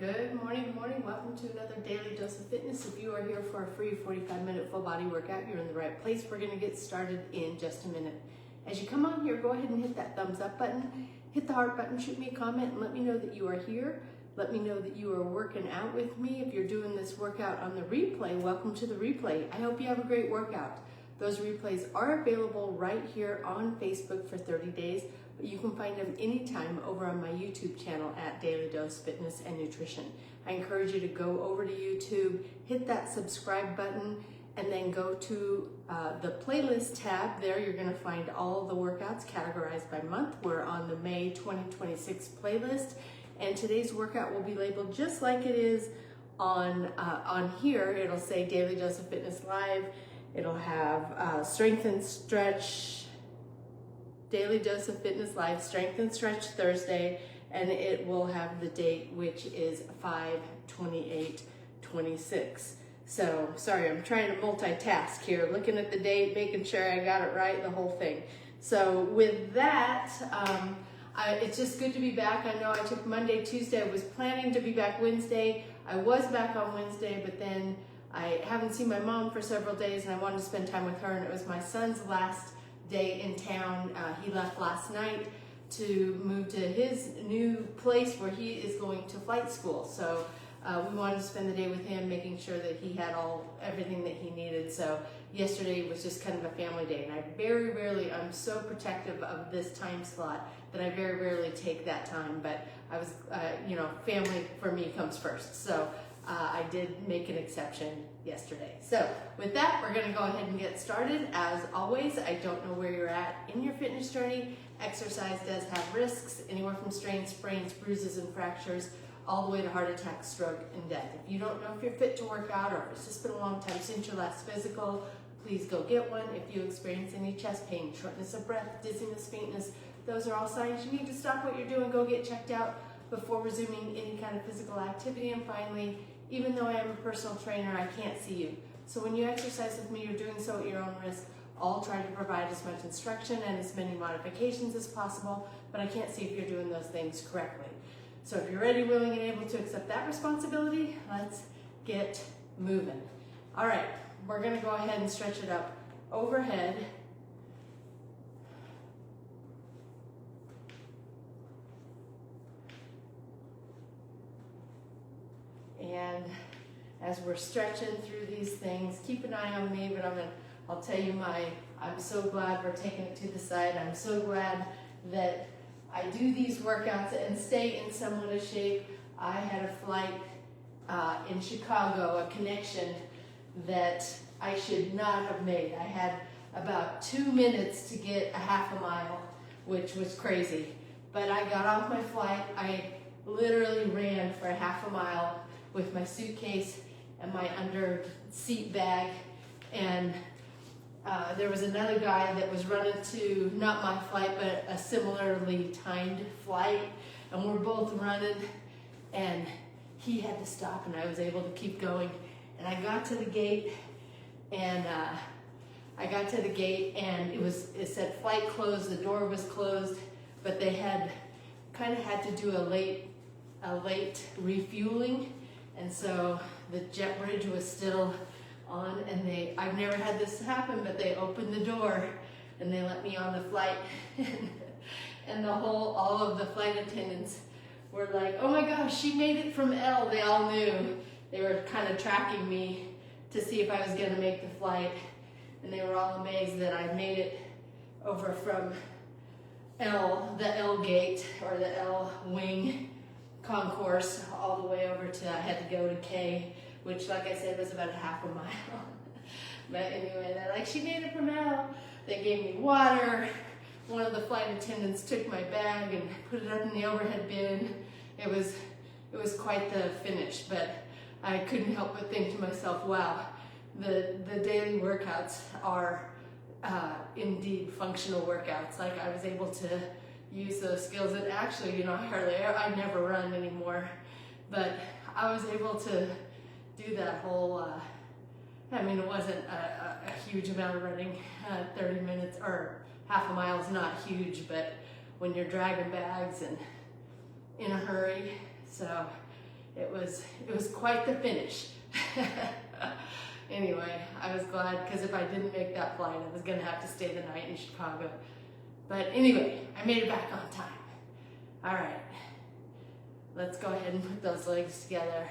Good morning, Welcome to another Daily Dose of Fitness. If you are here for a free 45-minute full body workout, you're in the right place. We're gonna get started in just a minute. As you come on here, go ahead and hit that thumbs up button, hit the heart button, shoot me a comment, and let me know that you are here. Let me know that you are working out with me. If you're doing this workout on the replay, welcome to the replay. I hope you have a great workout. Those replays are available right here on Facebook for 30 days, but you can find them anytime over on my YouTube channel at Daily Dose Fitness and Nutrition. I encourage you to go over to YouTube, hit that subscribe button, and then go to the playlist tab. There you're gonna find all of the workouts categorized by month. We're on the May 2026 playlist, and today's workout will be labeled just like it is on here. It'll say Daily Dose of Fitness Live. It'll have Strength and Stretch, Daily Dose of Fitness Live, Strength and Stretch Thursday, and it will have the date, which is 5/28/26. So, sorry, I'm trying to multitask here, looking at the date, making sure I got it right, the whole thing. So with that, it's just good to be back. I know I took Monday, Tuesday. I was planning to be back Wednesday. I was back on Wednesday, but then I haven't seen my mom for several days, and I wanted to spend time with her, and it was my son's last day in town. He left last night to move to his new place where he is going to flight school. So we wanted to spend the day with him, making sure that he had everything that he needed. So yesterday was just kind of a family day, and I very rarely, I'm so protective of this time slot that I very rarely take that time, but I was, family for me comes first. So I did make an exception yesterday. So with that, we're gonna go ahead and get started. As always, I don't know where you're at in your fitness journey. Exercise does have risks, anywhere from strains, sprains, bruises, and fractures, all the way to heart attack, stroke, and death. If you don't know if you're fit to work out, or if it's just been a long time since your last physical, please go get one. If you experience any chest pain, shortness of breath, dizziness, faintness, those are all signs you need to stop what you're doing, go get checked out before resuming any kind of physical activity. And finally, even though I am a personal trainer, I can't see you. So when you exercise with me, you're doing so at your own risk. I'll try to provide as much instruction and as many modifications as possible, but I can't see if you're doing those things correctly. So if you're ready, willing, and able to accept that responsibility, let's get moving. All right, we're gonna go ahead and stretch it up overhead. And as we're stretching through these things, keep an eye on me, but I'll tell you I'm so glad we're taking it to the side. I'm so glad that I do these workouts and stay in somewhat of shape. I had a flight in Chicago, a connection that I should not have made. I had about 2 minutes to get a half a mile, which was crazy. But I got off my flight. I literally ran for a half a mile with my suitcase and my under seat bag, and there was another guy that was running to, not my flight, but a similarly timed flight, and we're both running, and he had to stop, and I was able to keep going. And I got to the gate, and it said flight closed, the door was closed, but they had to do a late refueling. And so the jet bridge was still on, and I've never had this happen, but they opened the door and they let me on the flight. And all of the flight attendants were like, oh my gosh, she made it from L. They all knew. They were kind of tracking me to see if I was gonna make the flight. And they were all amazed that I made it over from L, the L gate, or the L wing concourse, all the way over to, I had to go to K, which, like I said, was about a half a mile. But anyway, they're like, she made it from L. They gave me water. One of the flight attendants took my bag and put it up in the overhead bin. It was quite the finish, but I couldn't help but think to myself, wow, the daily workouts are indeed functional workouts. Like, I was able to use those skills, and actually, I never run anymore, but I was able to do that whole, it wasn't a huge amount of running, 30 minutes or half a mile is not huge, but when you're dragging bags and in a hurry. So it was quite the finish. Anyway, I was glad because if I didn't make that flight, I was gonna have to stay the night in Chicago. But anyway, I made it back on time. All right, let's go ahead and put those legs together.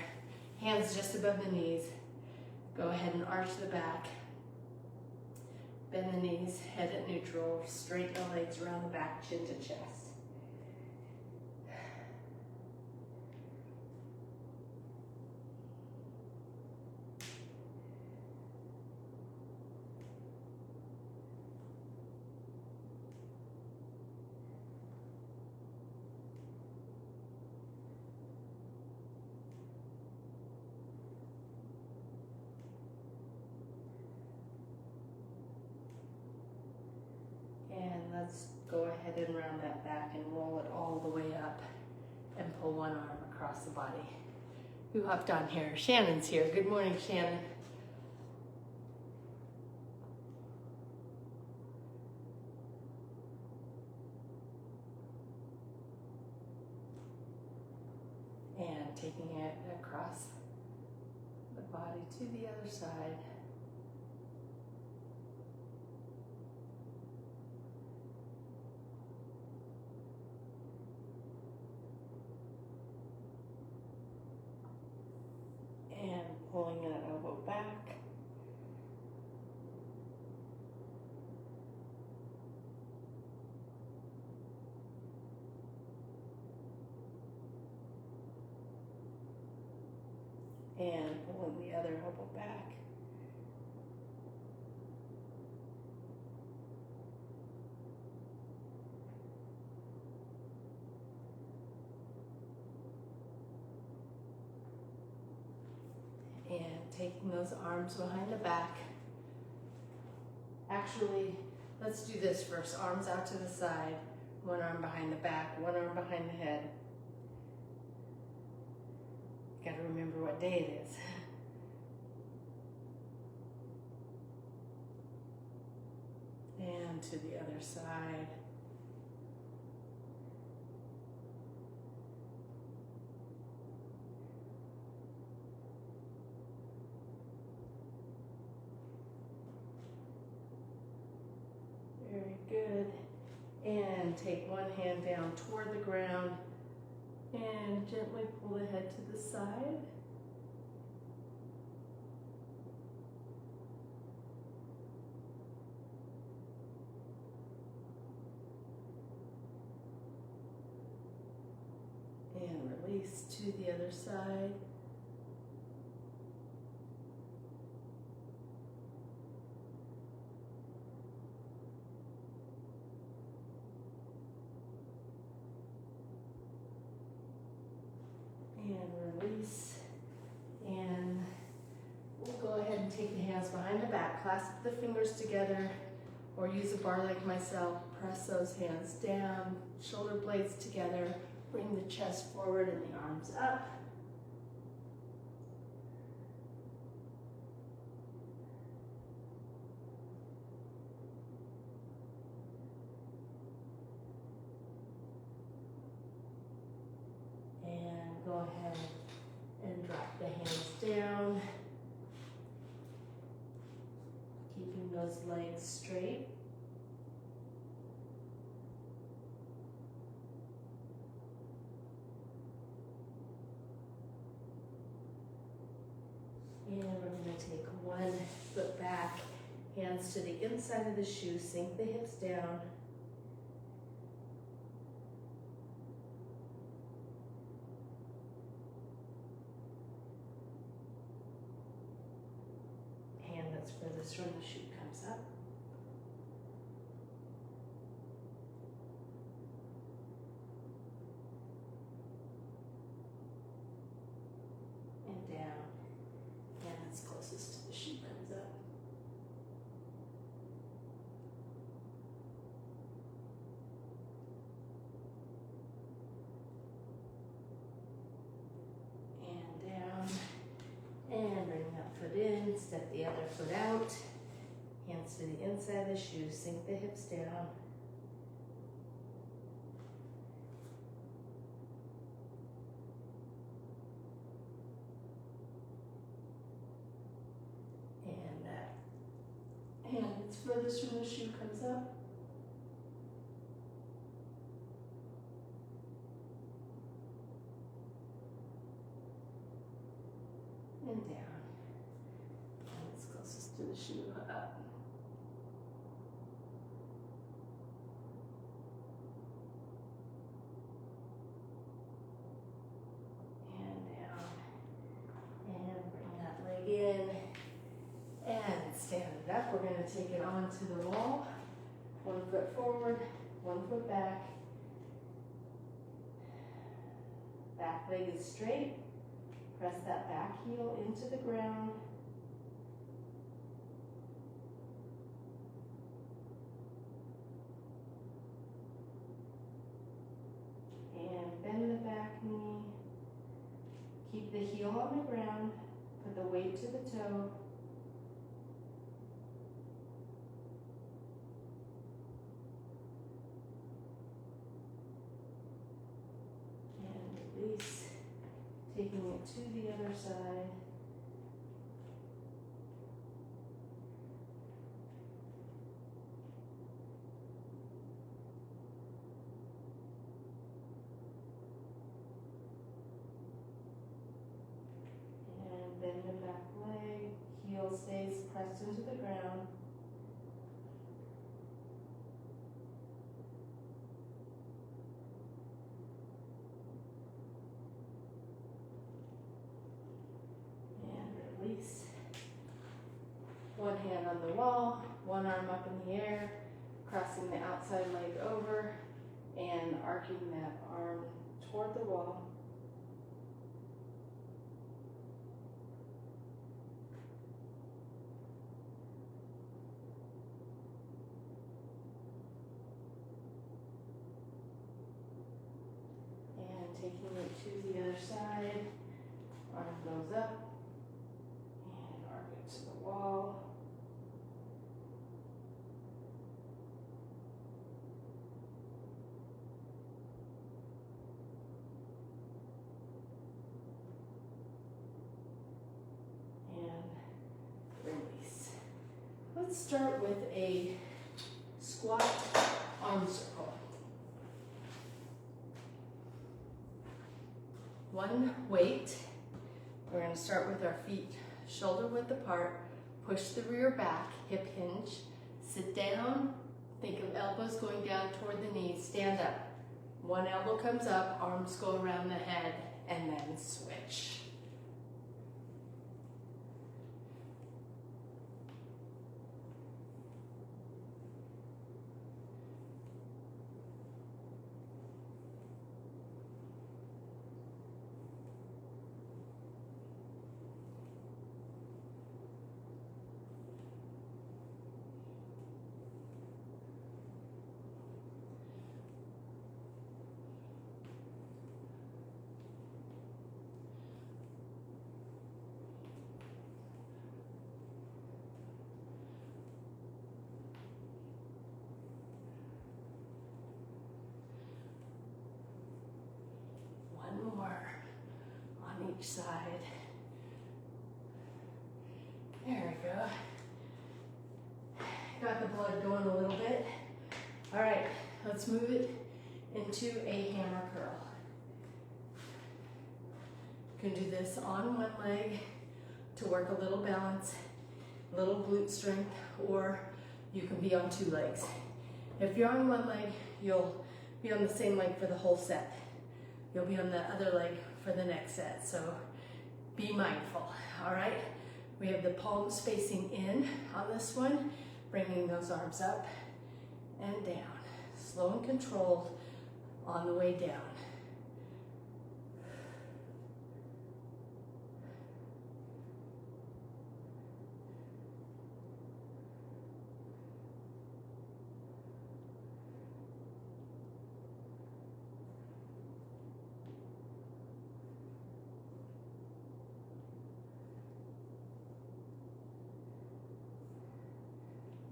Hands just above the knees. Go ahead and arch the back. Bend the knees, head at neutral. Straighten the legs around the back, chin to chest. Let's go ahead and round that back and roll it all the way up and pull one arm across the body. Who hopped on here? Shannon's here. Good morning, Shannon. And taking it across the body to the other side. Pulling that elbow back. And pulling the other elbow back. And taking those arms behind the back. Actually, let's do this first. Arms out to the side, one arm behind the back, one arm behind the head. Gotta remember what day it is. And to the other side. Very good. And take one hand down toward the ground and gently pull the head to the side. And release to the other side. And release. And we'll go ahead and take the hands behind the back, clasp the fingers together, or use a bar like myself. Press those hands down, shoulder blades together, bring the chest forward and the arms up. And go ahead and drop the hands down, keeping those legs straight. And we're going to take one foot back, hands to the inside of the shoe, sink the hips down. Hand that's furthest from the shoe comes up. And down. Hand that's closest to the shoe comes up. And down. And bring that foot in, step the other foot out. Hands to the inside of the shoe, sink the hips down. furthest from the shoe comes up. And down. And it's closest to the shoe, up. And down. And bring that leg in. And stand it up. We're going to take it onto the wall. 1 foot forward, 1 foot back. Back leg is straight. Press that back heel into the ground. And bend the back knee. Keep the heel on the ground. Put the weight to the toe. And release. Taking it to the other side. And bend the back leg, heel stays pressed into the ground. Release. One hand on the wall, one arm up in the air, crossing the outside leg over and arcing that arm toward the wall. And taking it to the other side, arm goes up. To the wall. And release. Let's start with a squat arm circle. One weight. We're going to start with our feet shoulder width apart, push the rear back, hip hinge, sit down, think of elbows going down toward the knees, stand up. One elbow comes up, arms go around the head, and then switch. More on each side. There we go. Got the blood going a little bit. All right, let's move it into a hammer curl. You can do this on one leg to work a little balance, a little glute strength, or you can be on 2 legs. If you're on one leg, you'll be on the same leg for the whole set. You'll be on the other leg for the next set, so be mindful, all right? We have the palms facing in on this one, bringing those arms up and down. Slow and controlled on the way down.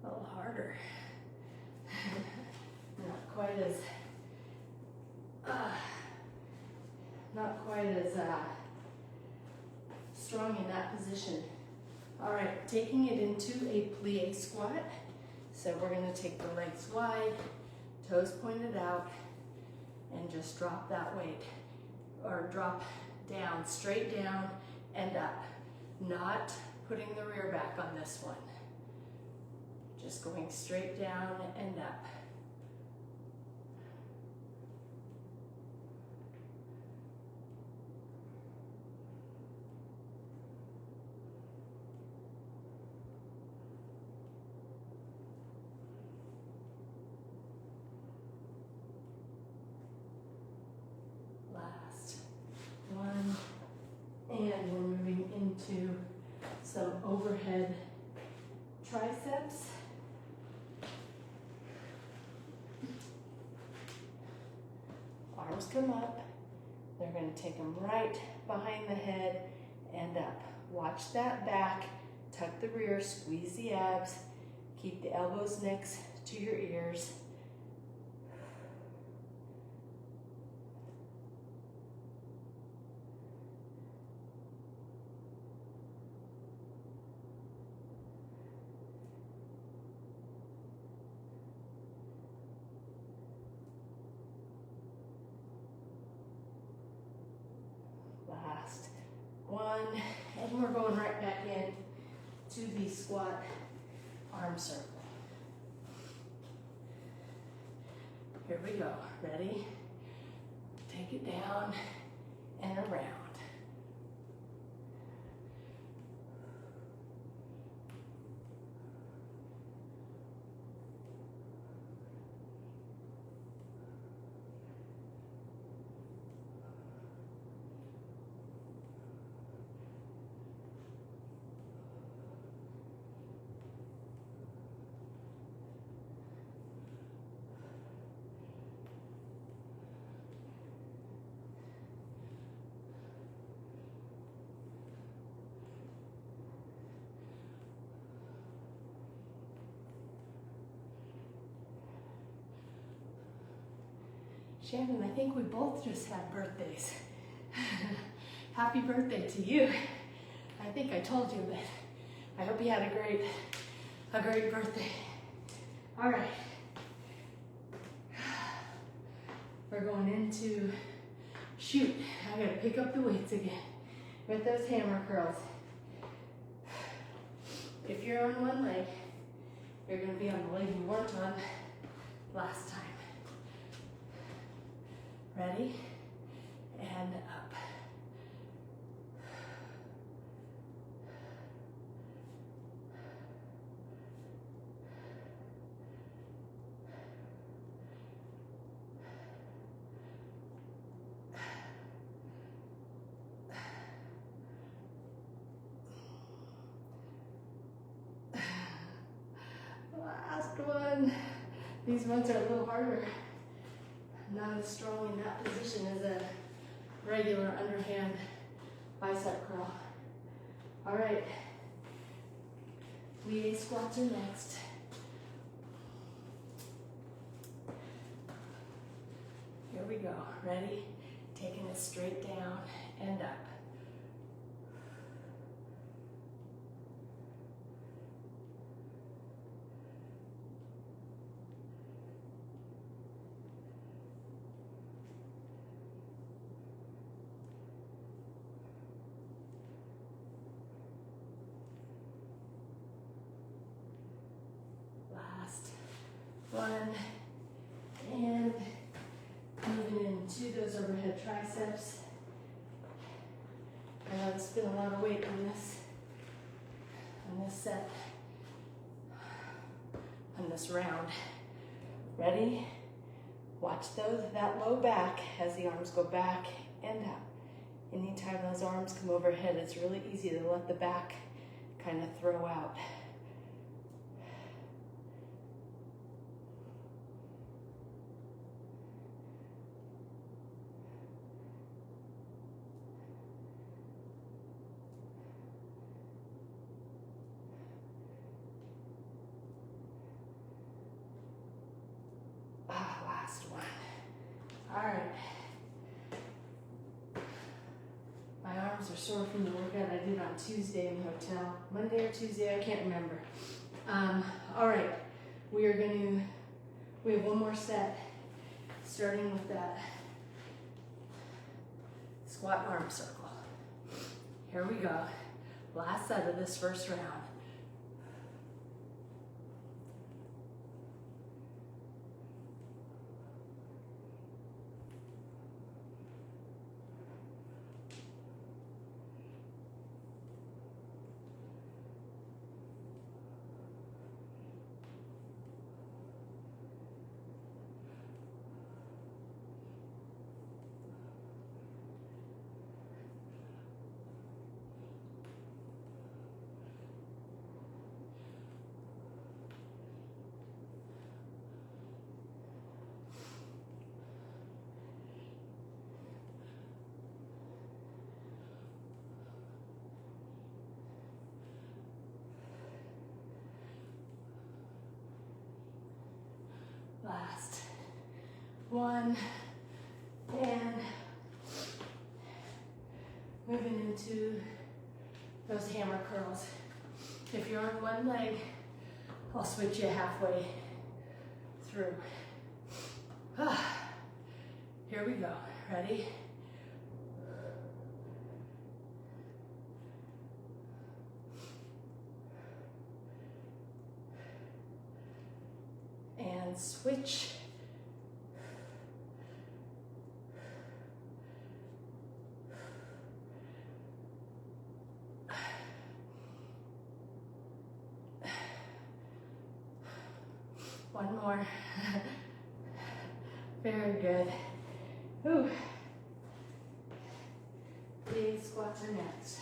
A little harder. Not quite as strong in that position. All right, taking it into a plie squat. So we're gonna take the legs wide, toes pointed out, and just drop that weight, or drop down, straight down and up. Not putting the rear back on this one. Just going straight down and up. Last one. And we're moving into some overhead triceps. Arms come up. They're going to take them right behind the head and up. Watch that back. Tuck the rear, squeeze the abs. Keep the elbows next to your ears. Last one, and we're going right back in to the squat arm circle. Here we go, ready? Take it down and around. Shannon, I think we both just had birthdays. Happy birthday to you. I think I told you, but I hope you had a great birthday. All right. We're going into shoot. I gotta pick up the weights again with those hammer curls. If you're on one leg, you're gonna be on the leg you weren't on last time. Ready? And up. Last one. These ones are a little harder. I'm not as strong in that position as a regular underhand bicep curl. All right, plie squats are next. Here we go, ready? Taking it straight down and up. One, and moving into those overhead triceps. I know it's been a lot of weight on this set, on this round. Ready? Watch that low back as the arms go back and up. Anytime those arms come overhead, it's really easy to let the back kind of throw out. Last one. All right. My arms are sore from the workout I did on Tuesday in the hotel. Monday or Tuesday, I can't remember. All right, we have one more set, starting with that squat arm circle. Here we go. Last set of this first round. Last one, and moving into those hammer curls. If you're on one leg, I'll switch you halfway through. Here we go. Ready? And switch. One more. Very good. Ooh. Big squats are next.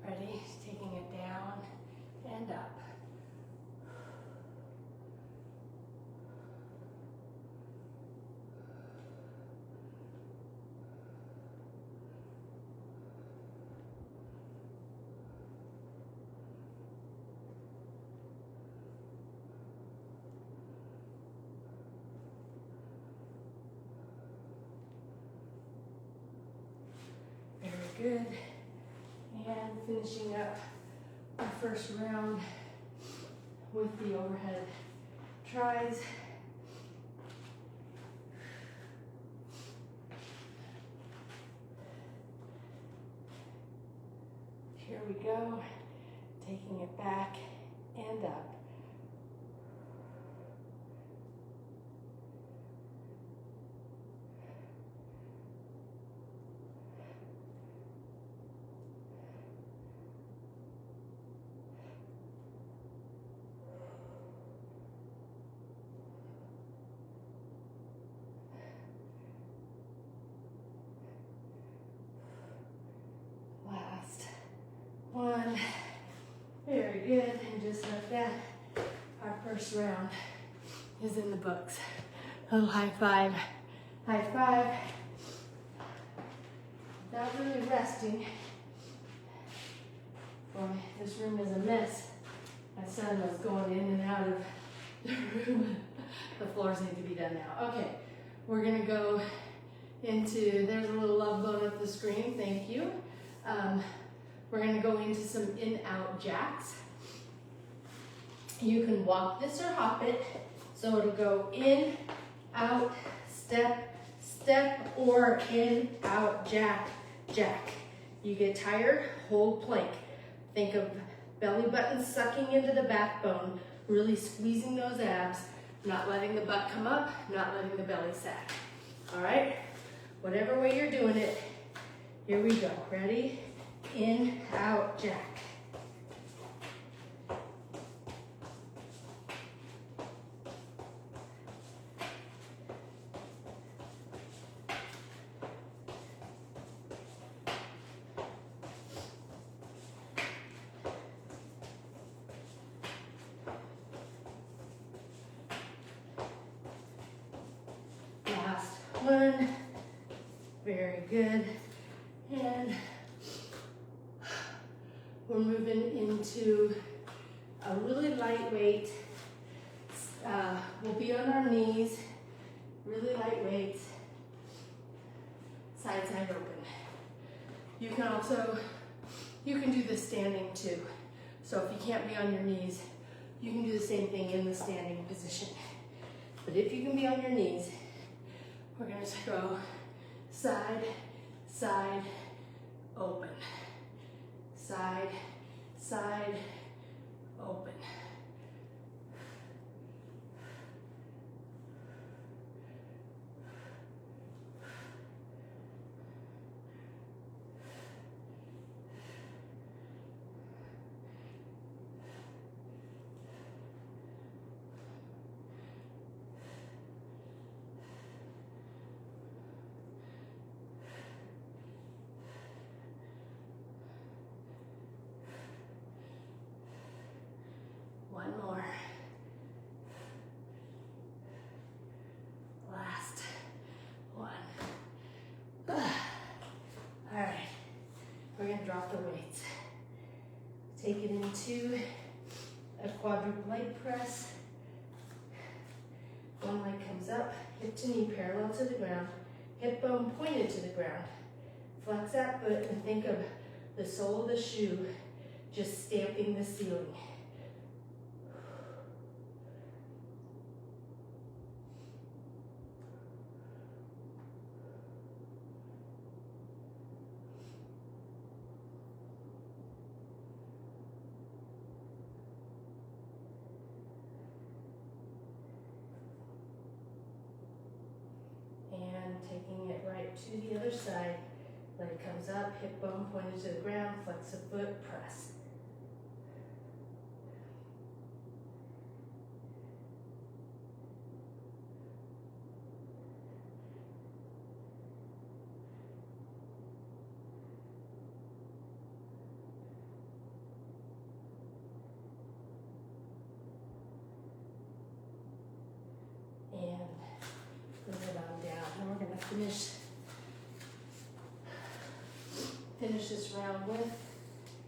Ready? Taking it down and up. Very good. And finishing up our first round with the overhead tries. Here we go, taking it back and up. One, very good, and just like that, our first round is in the books. A little high five, high five. Without really resting. Boy, this room is a mess. My son was going in and out of the room. The floors need to be done now. Okay, we're gonna go into, there's a little love bone at the screen, thank you. We're going to go into some in-out jacks. You can walk this or hop it. So it'll go in, out, step, step, or in, out, jack, jack. You get tired, hold plank. Think of belly button sucking into the backbone, really squeezing those abs, not letting the butt come up, not letting the belly sag. All right? Whatever way you're doing it, here we go. Ready? In, out, jack. Last one. Very good. And we're moving into a really lightweight, we'll be on our knees, really lightweight, side, side, open. You can also, you can do this standing too. So if you can't be on your knees, you can do the same thing in the standing position. But if you can be on your knees, we're gonna go side, side, open. Side, side, open. One more. Last one. All right, we're gonna drop the weights. Take it into a quadruple leg press. One leg comes up, hip to knee parallel to the ground, hip bone pointed to the ground. Flex that foot and think of the sole of the shoe just stamping the ceiling. Taking it right to the other side, leg comes up, hip bone pointed to the ground, flex the foot, press. And bring it on down. And we're gonna finish this round with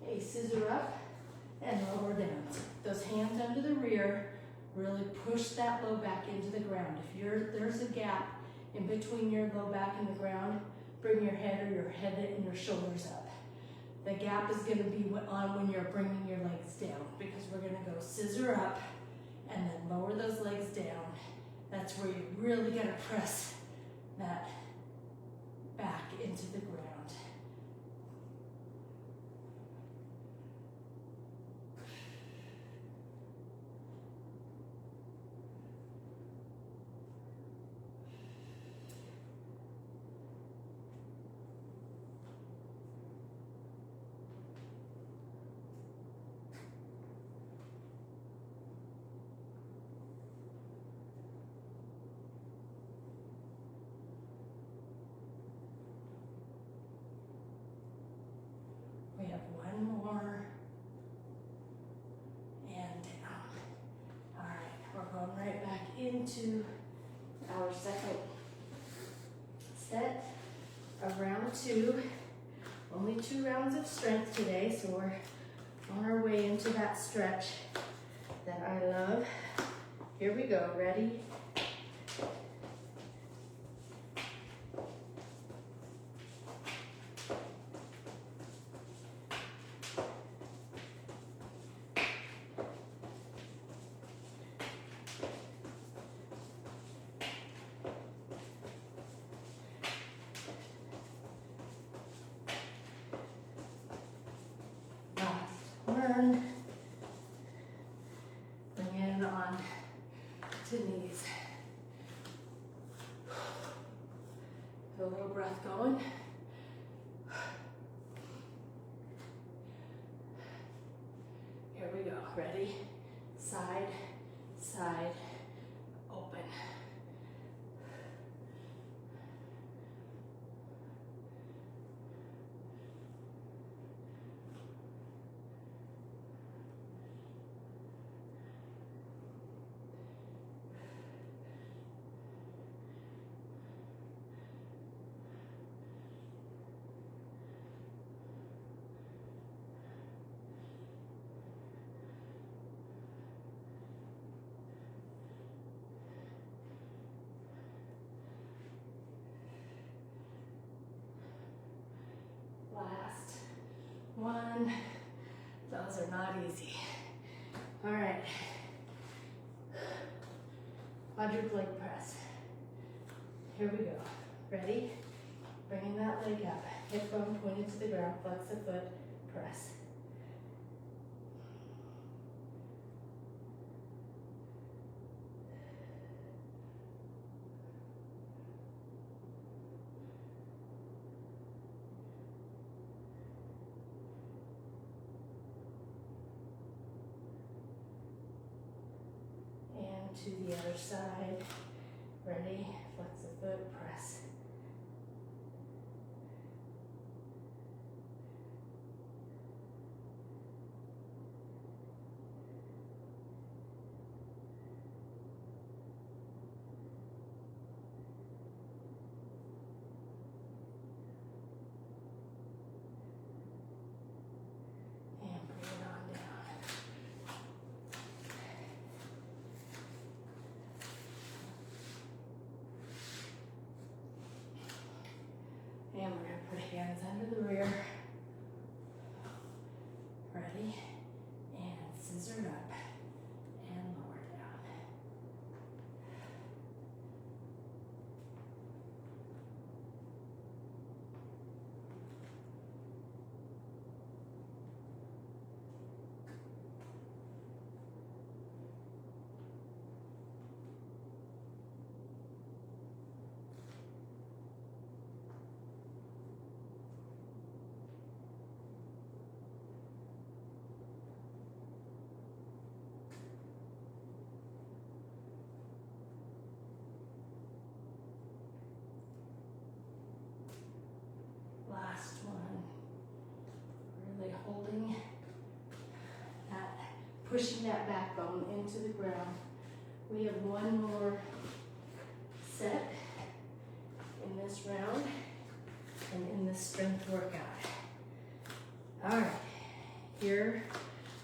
a scissor up and lower down. Those hands under the rear, really push that low back into the ground. If there's a gap in between your low back and the ground, bring your head or your head and your shoulders up. The gap is gonna be on when you're bringing your legs down, because we're gonna go scissor up and then lower those legs down. That's where you really gotta press that back into the ground. We have one more, and down. All right, we're going right back into our second set of round two. Only 2 rounds of strength today, so we're on our way into that stretch that I love. Here we go, ready? Turn, bring it on to knees. Feel a little breath going. Here we go, ready? Side, side, open. one. Those are not easy. All right. Quadruple leg press. Here we go. Ready? Bringing that leg up. Hip bone pointed to the ground. Flex the foot. Press. And to the other side. Ready? Flex the foot. Press. And we're going to put hands under the rear. Ready? And scissor up and lower down. Last one. Really holding that, pushing that backbone into the ground. We have one more set in this round and in this strength workout. All right, here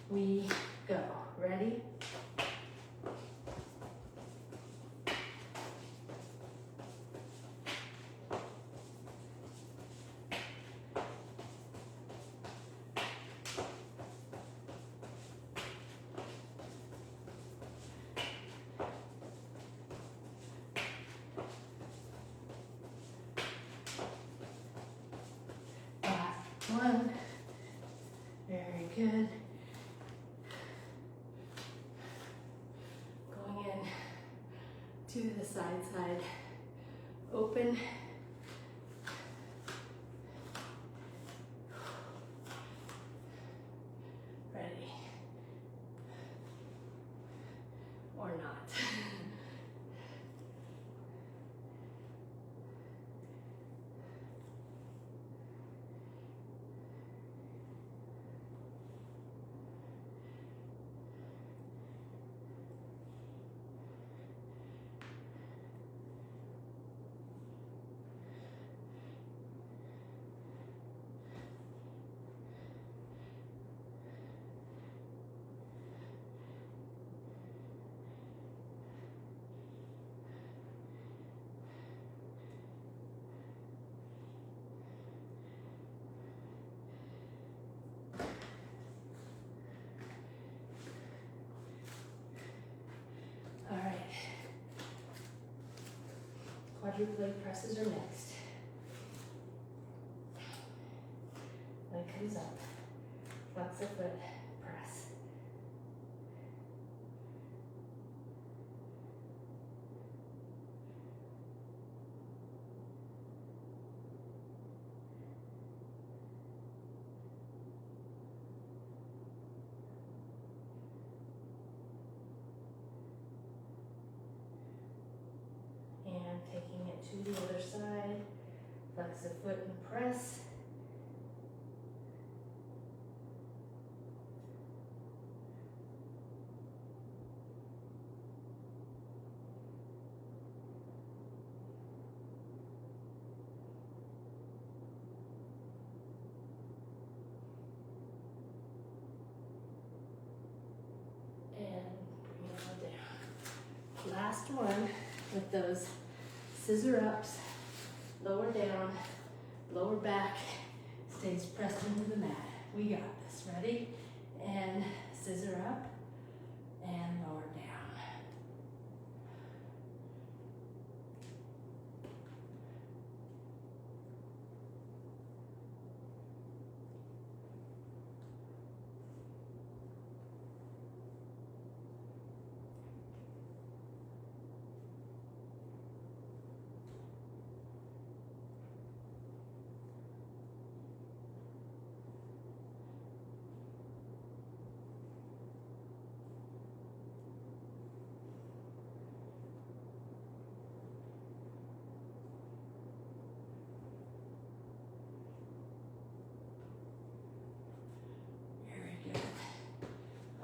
we go. Ready? One. Very good. Going in to the side. Open. Ready. Or not. All right. Quadruple leg presses are next. Leg comes up. Flex the foot. Press. And taking it to the other side. Flex the foot and press. Last one with those scissor ups, lower down, lower back, stays pressed into the mat. We got this. Ready? And scissor up and lower down.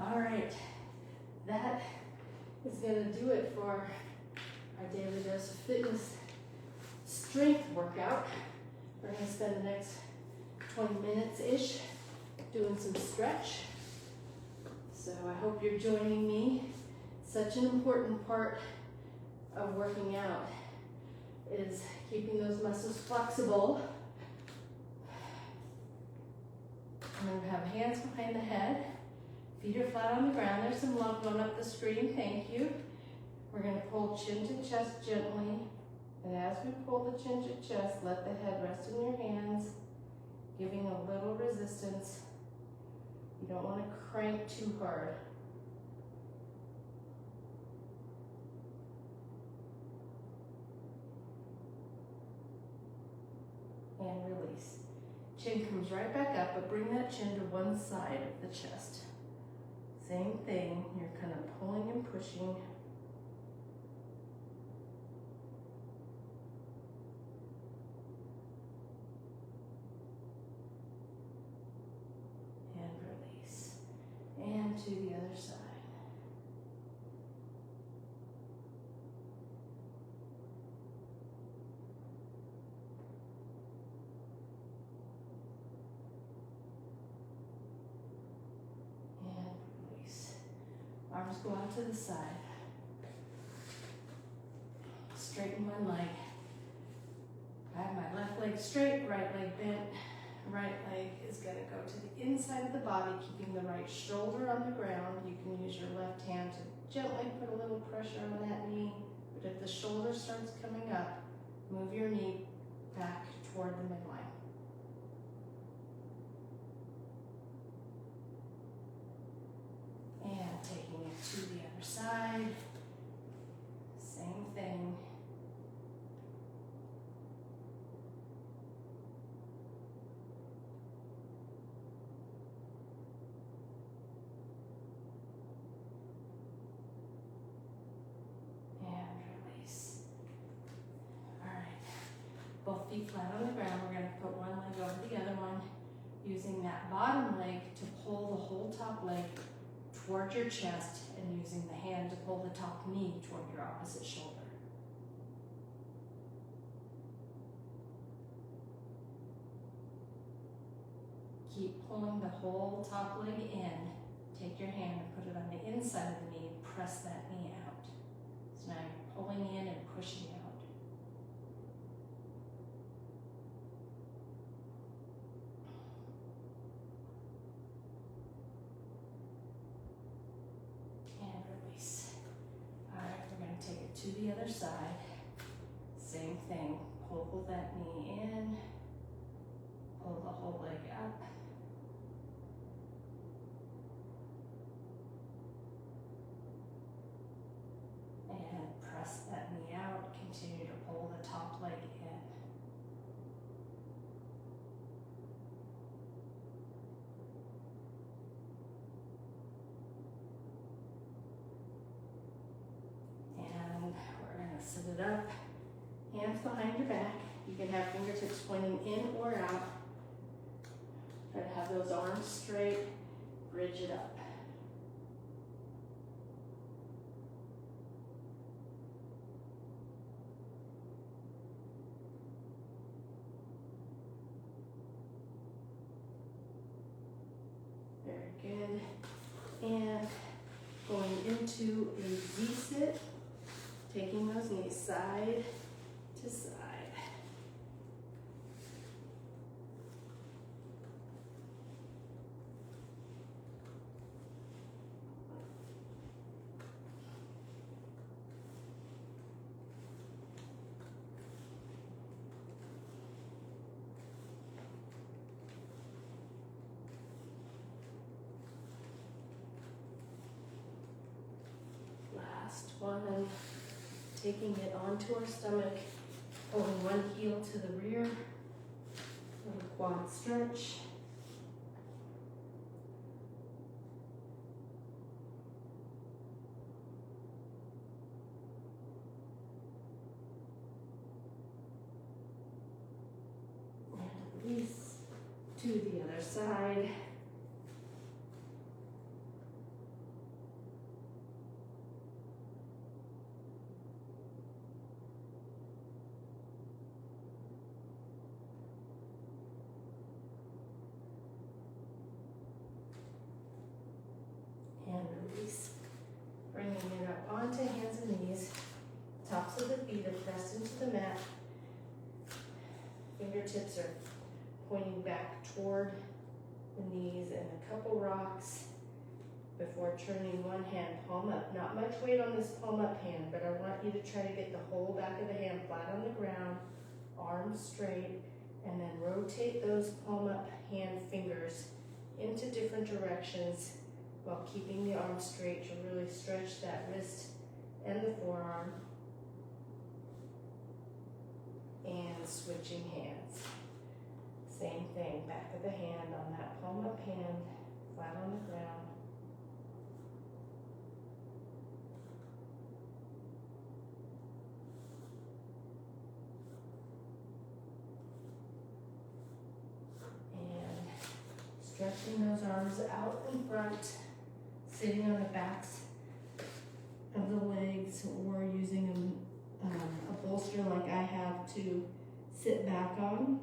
All right, that is gonna do it for our daily dose of fitness strength workout. We're gonna spend the next 20 minutes-ish doing some stretch. So I hope you're joining me. Such an important part of working out is keeping those muscles flexible. I'm gonna have hands behind the head. Feet are flat on the ground. There's some love going up the screen. Thank you. We're going to pull chin to chest gently. And as we pull the chin to chest, let the head rest in your hands, giving a little resistance. You don't want to crank too hard. And release. Chin comes right back up, but bring that chin to one side of the chest. Same thing, you're kind of pulling and pushing. And release. And to the other side. Arms go out to the side. Straighten one leg. I have my left leg straight, right leg bent. Right leg is going to go to the inside of the body, keeping the right shoulder on the ground. You can use your left hand to gently put a little pressure on that knee. But if the shoulder starts coming up, move your knee back toward the midline. And taking it to the other side, same thing. And release. All right, both feet flat on the ground. We're going to put one leg over the other one, using that bottom leg to pull the whole top leg toward your chest and using the hand to pull the top knee toward your opposite shoulder. Keep pulling the whole top leg in. Take your hand and put it on the inside of the knee. Press that knee out. So now you're pulling in and pushing out. To the other side, same thing, pull that knee in, pull the whole leg up, and press that knee out, continue to pull the top leg sit it up, hands behind your back. You can have fingertips pointing in or out. Try to have those arms straight, bridge it up. Very good. And going into a Z-sit. Taking those knees side to side. last one, taking it onto our stomach, pulling one heel to the rear, little quad stretch. And release to the other side. And release, bringing it up onto hands and knees. Tops of the feet are pressed into the mat. Fingertips are pointing back toward the knees, and a couple rocks before turning one hand palm up. Not much weight on this palm up hand, but I want you to try to get the whole back of the hand flat on the ground, arms straight, and then rotate those palm up hand fingers into different directions while keeping the arm straight to really stretch that wrist and the forearm. And switching hands. Same thing, back of the hand on that palm up hand, flat on the ground. And stretching those arms out in front, sitting on the backs of the legs, or using a bolster like I have to sit back on.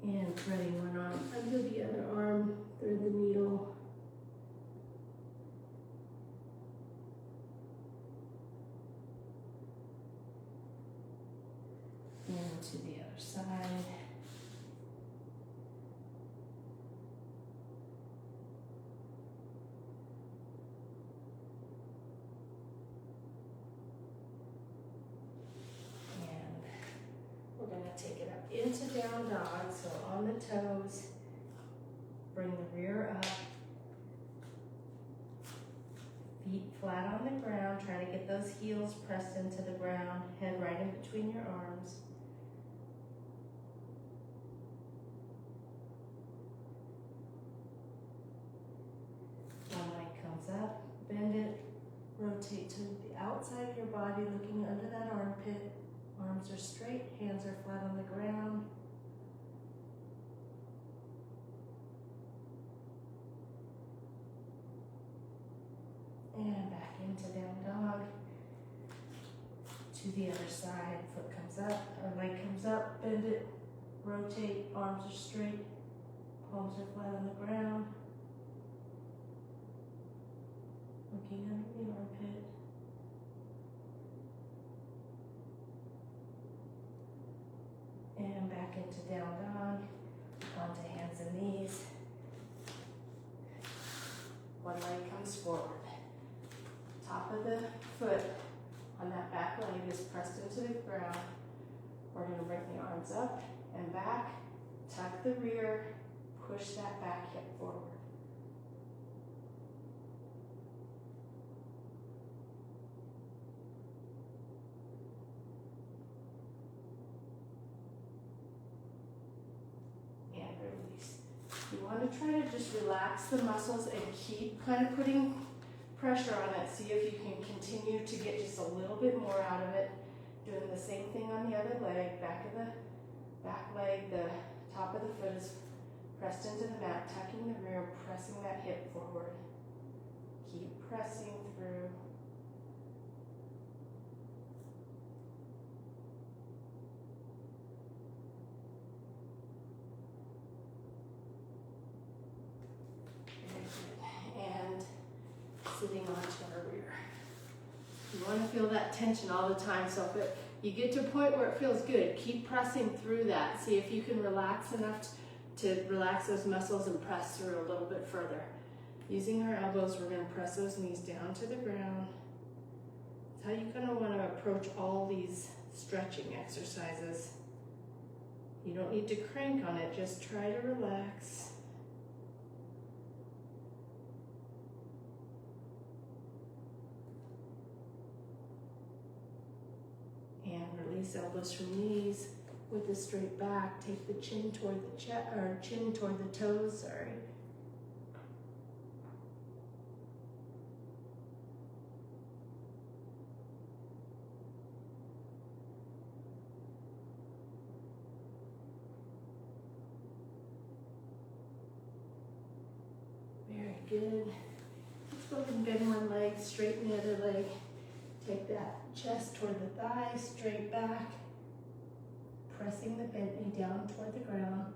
And threading one arm under the other arm, thread the needle. And to the other side. We're going to take it up into down dog, so on the toes, bring the rear up, feet flat on the ground, try to get those heels pressed into the ground, head right in between your arms. One leg comes up, bend it, rotate to the outside of your body, looking under that armpit. Arms are straight, hands are flat on the ground. And back into down dog. To the other side, foot comes up, or leg comes up, bend it, rotate, arms are straight, palms are flat on the ground. Looking under the armpit. And back into down dog, onto hands and knees. One leg comes forward. Top of the foot on that back leg is pressed into the ground. We're going to bring the arms up and back, tuck the rear, push that back hip forward. You want to try to just relax the muscles and keep kind of putting pressure on it. See if you can continue to get just a little bit more out of it. Doing the same thing on the other leg. Back of the back leg, the top of the foot is pressed into the mat, tucking the rear, pressing that hip forward. Keep pressing through. Sitting onto our rear. You want to feel that tension all the time, so if you get to a point where it feels good, keep pressing through that. See if you can relax enough to relax those muscles and press through a little bit further. Using our elbows, we're going to press those knees down to the ground. That's how you kind of want to approach all these stretching exercises. You don't need to crank on it, just try to relax. And release elbows from knees with a straight back. Take the chin toward the chest, or chin toward the toes, sorry. Very good. Let's go ahead and bend one leg, straighten the other leg. Take that chest toward the thighs, straight back. Pressing the bent knee down toward the ground.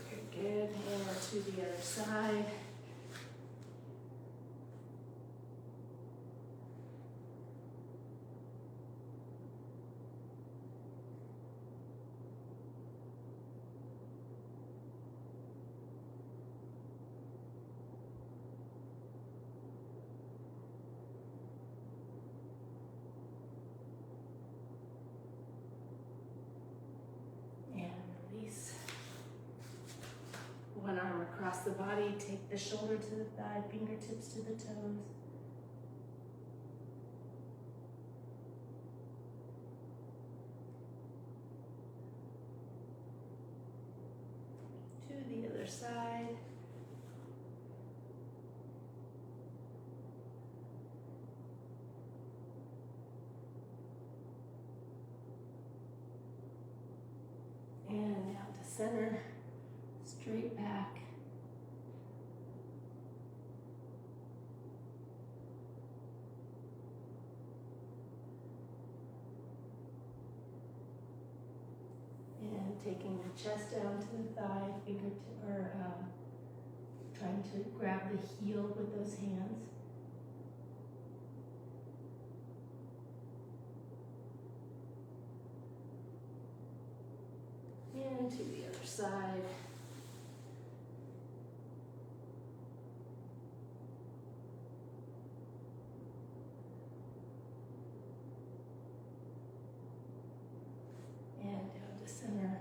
Very good. And to the other side. One arm across the body, take the shoulder to the thigh, fingertips to the toes. To the other side. And down to center. Straight back. And taking the chest down to the thigh, trying to grab the heel with those hands. And to the other side. Center.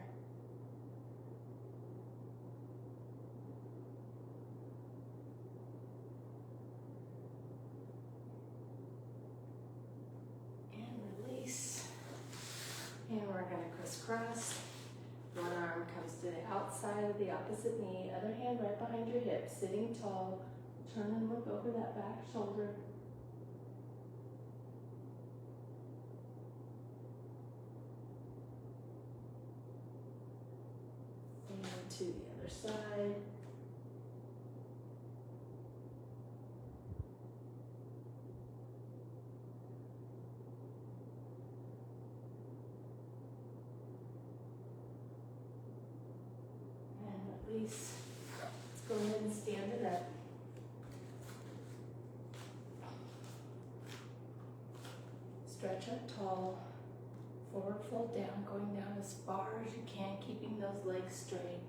And release. And we're going to crisscross. One arm comes to the outside of the opposite knee, other hand right behind your hip, sitting tall. Turn and look over that back shoulder. To the other side. And release. Let's go ahead and stand it up. Stretch up tall. Forward fold down, going down as far as you can, keeping those legs straight.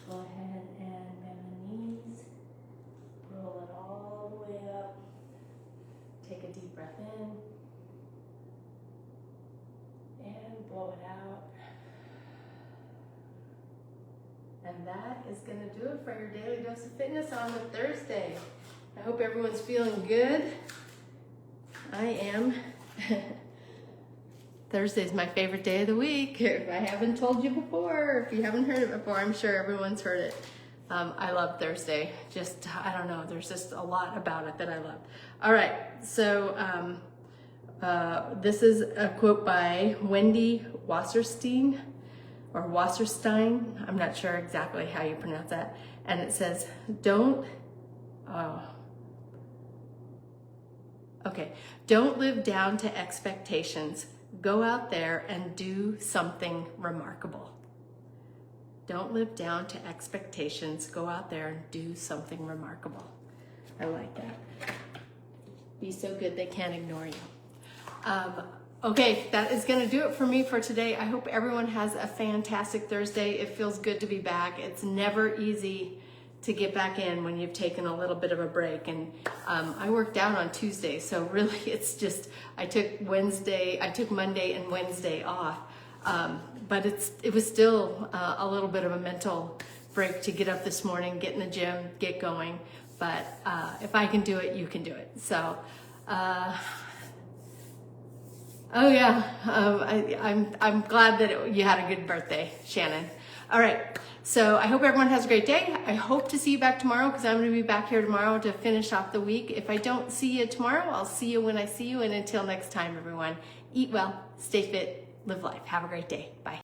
Go ahead and bend the knees, roll it all the way up. Take a deep breath in and blow it out. And that is going to do it for your Daily Dose of Fitness on a Thursday. I hope everyone's feeling good. I am. Thursday's my favorite day of the week. If I haven't told you before, if you haven't heard it before, I'm sure everyone's heard it. I love Thursday. Just, I don't know, there's just a lot about it that I love. All right, so this is a quote by Wendy Wasserstein, or Wasserstein. I'm not sure exactly how you pronounce that. And it says, don't live down to expectations. Go out there and do something remarkable. Don't live down to expectations. Go out there and do something remarkable. I like that. be so good they can't ignore you. Okay, that is going to do it for me for today. I hope everyone has a fantastic Thursday. It feels good to be back. It's never easy to get back in when you've taken a little bit of a break. And I worked out on Tuesday, so really it's just, I took Monday and Wednesday off. But it was still a little bit of a mental break to get up this morning, get in the gym, get going. But if I can do it, you can do it. So, oh yeah, I'm glad that you had a good birthday, Shannon. All right, so I hope everyone has a great day. I hope to see you back tomorrow because I'm going to be back here tomorrow to finish off the week. If I don't see you tomorrow, I'll see you when I see you. And until next time, everyone, eat well, stay fit, live life. Have a great day. Bye.